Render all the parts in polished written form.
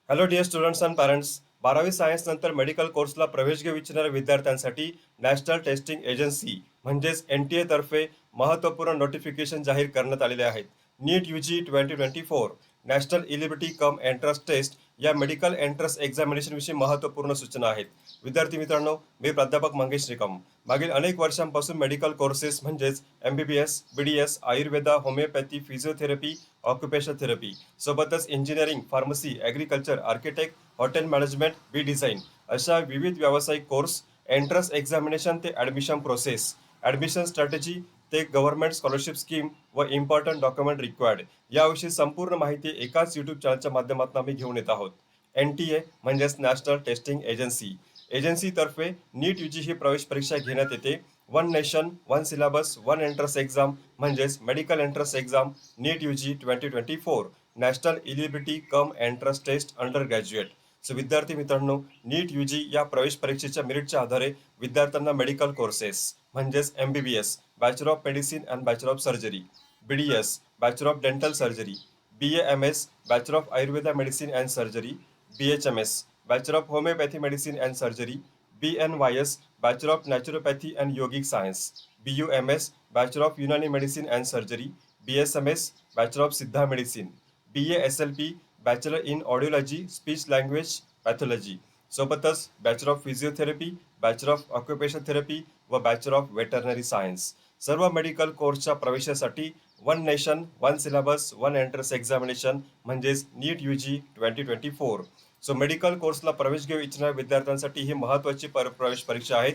Hello dear students and parents. 12वी science नंतर medical कोर्सला प्रवेश घेऊ इच्छिणाऱ्या विद्यार्थ्यांसाठी नॅशनल टेस्टिंग एजन्सी म्हणजेच NTA तर्फे महत्त्वपूर्ण नोटिफिकेशन जाहीर करण्यात आलेले आहेत. NEET UG 2024 national eligibility cum entrance test या मेडिकल एंट्रन्स एक्झामिनेशन विषयी महत्त्वपूर्ण सूचना आहेत. विद्यार्थी मित्रांनो, मी प्राध्यापक मंगेश निकम. मागील अनेक वर्षांपासून मेडिकल कोर्सेस म्हणजेच MBBS, BDS, Ayurveda, homeopathy, physiotherapy, occupational therapy सोबतच engineering, pharmacy, agriculture, architect, hotel management, design अशा विविध व्यावसायिक कोर्स, एंट्रन्स एक्झामिनेशन ते ॲडमिशन प्रोसेस, ॲडमिशन स्ट्रॅटेजी ते गव्हर्नमेंट स्कॉलरशिप स्कीम व इम्पॉर्टंट डॉक्युमेंट रिक्वायर्ड याविषयी संपूर्ण माहिती एकाच यूट्यूब चॅनलच्या माध्यमातून आम्ही घेऊन येत आहोत. NTA म्हणजेच नॅशनल टेस्टिंग एजन्सी. एजन्सीतर्फे नीट UG ही प्रवेश परीक्षा घेण्यात येते. One nation, one syllabus, one entrance exam म्हणजेच medical entrance exam NEET UG 2024 national eligibility cum entrance test undergraduate. So विद्यार्थी मित्रांनो, नीट UG या प्रवेश परीक्षेच्या मेरिटच्या आधारे विद्यार्थ्यांना मेडिकल कोर्सेस म्हणजेच MBBS bachelor of medicine and bachelor of surgery, BDS bachelor of dental surgery, BAMS bachelor of Ayurveda medicine and surgery, BHMS bachelor of homeopathy medicine and surgery, BNYS bachelor of naturopathy and yogic science, BUMS bachelor of Unani medicine and surgery, BSMS bachelor of Siddha medicine, BASLP bachelor in audiology speech language pathology सोबतच bachelor of physiotherapy, bachelor of occupation therapy व bachelor of veterinary science. सर्व medical कोर्सच्या प्रवेशासाठी one nation, one syllabus, one entrance examination म्हणजेच नीट UG 2024. So medical कोर्सला प्रवेश घेऊ इच्छिणाऱ्या विद्यार्थ्यांसाठी ही महत्त्वाची प्रवेश परीक्षा आहे,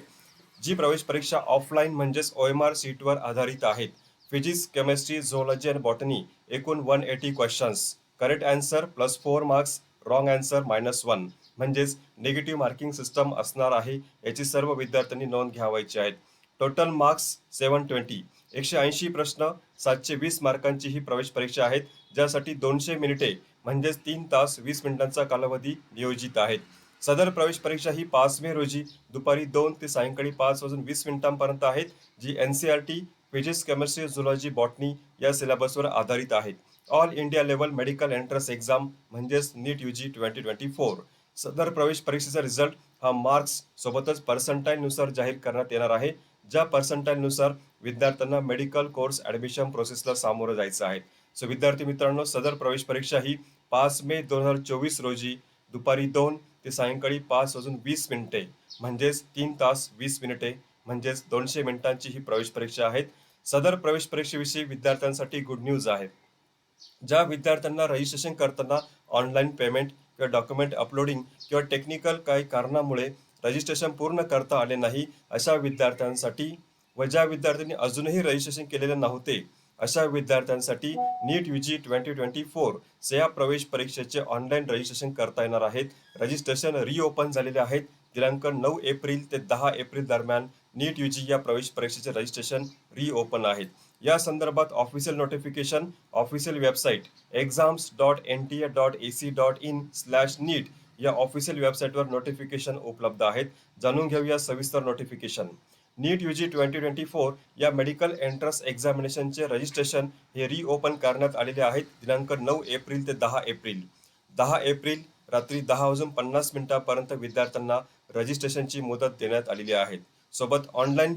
जी प्रवेश परीक्षा ऑफलाईन म्हणजेच OMR सीटवर आधारित आहेत. फिजिक्स, केमिस्ट्री, झोलॉजी आणि बॉटनी एकूण 180 questions, correct answer +4 marks, wrong answer -1 म्हणजेच निगेटिव्ह मार्किंग सिस्टम असणार आहे. याची सर्व विद्यार्थ्यांनी नोंद घ्यावायची आहे. टोटल मार्क्स 720, 180 प्रश्न, 720 मार्कांची ही प्रवेश परीक्षा आहेत, ज्यासाठी 200 मिनिटे म्हणजेच 3 तास 20 मिनिटांचा कालावधी नियोजित आहेत. सदर प्रवेश परीक्षा ही 5 मे रोजी दुपारी 2 ते सायंकाळी 5:20 आहेत, जी NCERT physics, chemistry, zoology, botany या सिलेबसवर आधारित आहेत. All India level medical entrance exam म्हणजेच नीट UG 2024. सदर प्रवेश परीक्षेचा रिझल्ट हा मार्क्स सोबतच पर्सेंटाईलनुसार जाहीर करण्यात येणार आहे, ज्या पर्सेंटाईलनुसार विद्यार्थ्यांना मेडिकल कोर्स ॲडमिशन प्रोसेसला सामोरं जायचं आहे. सो विद्यार्थी मित्रांनो, सदर प्रवेश परीक्षा ही 5 मे 2024 रोजी दुपारी 2 ते सायंकाळी 5:20 म्हणजेच 3 तास 20 मिनिटे म्हणजेच 200 मिनिटांची ही प्रवेश परीक्षा आहेत. सदर प्रवेश परीक्षेविषयी विद्यार्थ्यांसाठी गुड न्यूज आहे. ज्या विद्यार्थ्यांना रजिस्ट्रेशन करताना ऑनलाईन पेमेंट किंवा डॉक्युमेंट अपलोडिंग किंवा टेक्निकल काही कारणामुळे रजिस्ट्रेशन पूर्ण करता आले नाही, अशा विद्यार्थ्यांसाठी व ज्या विद्यार्थ्यांनी अजूनही रजिस्ट्रेशन केलेले नव्हते, अशा विद्यार्थ्यांसाठी नीट UG 2024 या प्रवेश परीक्षेचे ऑनलाईन रजिस्ट्रेशन करता येणार आहेत. रजिस्ट्रेशन रिओपन झालेले आहेत. दिनांक 9 एप्रिल ते 10 एप्रिल दरम्यान नीट UG या प्रवेश परीक्षेचे रजिस्ट्रेशन रिओपन आहेत. या संदर्भात official notification official website exams.nta.ac.in/NEET या ऑफिशियल वेबसाईटवर नोटिफिकेशन उपलब्ध आहेत. जाणून घेऊया सविस्तर नोटिफिकेशन. नीट UG 2024 या मेडिकल एंट्रन्स एक्झामिनेशनचे रजिस्ट्रेशन हे रिओपन करण्यात आलेले आहेत. दिनांक 9 एप्रिल ते 10 एप्रिल. 10 एप्रिल रात्री 10:50 विद्यार्थ्यांना रजिस्ट्रेशनची मुदत देण्यात आलेली आहे. सोबत ऑनलाईन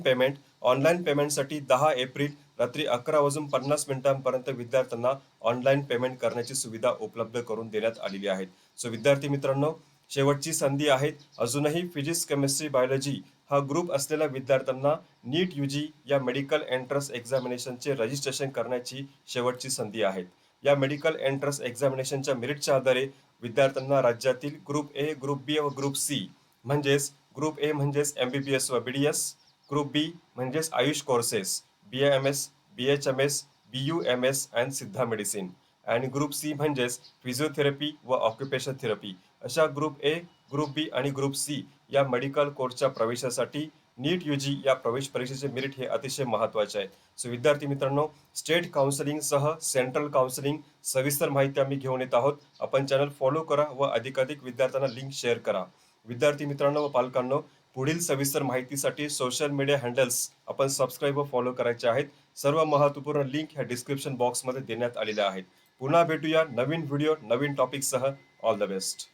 पेमेंटसाठी 10 एप्रिल रात्री 11:50 विद्यार्थ्यांना ऑनलाईन पेमेंट करण्याची सुविधा उपलब्ध करून देण्यात आलेली आहे. सो विद्यार्थी मित्रांनो, शेवटची संधी आहे. अजूनही फिजिक्स, केमिस्ट्री, बायोलॉजी हा ग्रुप असलेल्या विद्यार्थ्यांना नीट UG या मेडिकल एंट्रन्स एक्झामिनेशनचे रजिस्ट्रेशन करण्याची शेवटची संधी आहे. या मेडिकल एंट्रन्स एक्झामिनेशनच्या मेरिटच्या आधारे विद्यार्थ्यांना राज्यातील ग्रुप A, ग्रुप B व ग्रुप C म्हणजेच ग्रुप A म्हणजेच MBBS व BDS, ग्रुप B म्हणजेच Ayush courses BAMS, BHMS, BUMS and सिद्धा मेडिसिन आणि ग्रुप C म्हणजेच फिजिओथेरपी व ऑक्युपेशन थेरपी अशा ग्रुप A, ग्रुप B आणि ग्रुप C या मेडिकल कोर्सच्या प्रवेशासाठी नीट UG या प्रवेश परीक्षेचे मेरिट हे अतिशय महत्त्वाचे आहे. सो विद्यार्थी मित्रांनो, स्टेट काउन्सिलिंगसह सेंट्रल काउन्सिलिंग सविस्तर माहिती आम्ही घेऊन येत आहोत. आपण चॅनल फॉलो करा व अधिकाधिक विद्यार्थ्यांना लिंक शेअर करा. विद्यार्थी मित्रांनो व पालकांनो, पुढील सविस्तर माहितीसाठी सोशल मीडिया हँडल्स आपण सबस्क्राईब व फॉलो करायचे आहेत. सर्व महत्त्वपूर्ण लिंक ह्या डिस्क्रिप्शन बॉक्समध्ये देण्यात आलेल्या आहेत. पुन्हा भेटूया नवीन व्हिडिओ नवीन टॉपिकसह. All the best.